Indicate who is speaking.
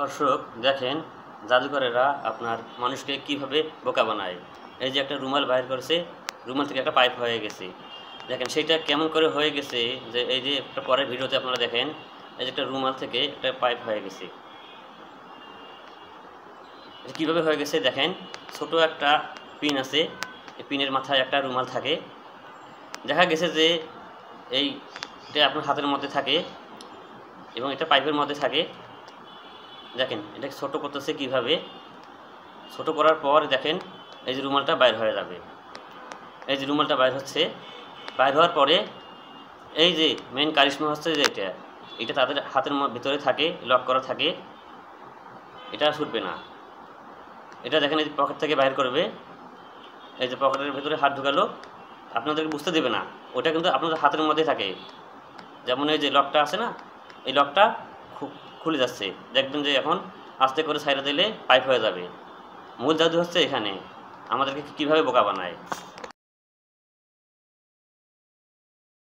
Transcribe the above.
Speaker 1: দর্শক দেখেন জাদুকরেরা আপনার মানুষকে কিভাবে বোকা বানায়। এই যে একটা রুমাল বাইর করেছে, রুমাল থেকে একটা পাইপ হয়ে গেছে। দেখেন সেইটা কেমন করে হয়ে গেছে, যে এই যে একটা পরের ভিডিওতে আপনারা দেখেন এই যে একটা রুমাল থেকে একটা পাইপ হয়ে গেছে। কিভাবে হয়ে গেছে দেখেন, ছোট একটা পিন আছে, এই পিনের মাথায় একটা রুমাল থাকে। দেখা গেছে যে এইটা আপনার হাতের মধ্যে থাকে এবং এটা পাইপের মধ্যে থাকে। দেখেন এটা ছোট করতেছে কিভাবে, ছোট করার পর দেখেন এই যে রুমালটা বাইর হয়ে যাবে। এই যে রুমালটা বাইর হচ্ছে, বাইর হওয়ার পরে এই যে মেন কারিশমা হচ্ছে যে এটা তাদের হাতের ভিতরে থাকে, লক করা থাকে, এটা ছুটবে না। এটা দেখেন এই যে পকেট থেকে বাইর করবে, এই যে পকেটের ভিতরে হাত ঢুকালো, আপনাদেরকে বুঝতে দেবে না, ওটা কিন্তু আপনাদের হাতের মধ্যে থাকে। যেমন এই যে লকটা আছে না, এই লকটা খুলে যাচ্ছে, দেখবেন যে এখন আস্তে করে ছাইড়া দিলে পাইপ হয়ে যাবে। মূল জাদু হচ্ছে এখানে, আমাদেরকে কীভাবে বোকা বানায়।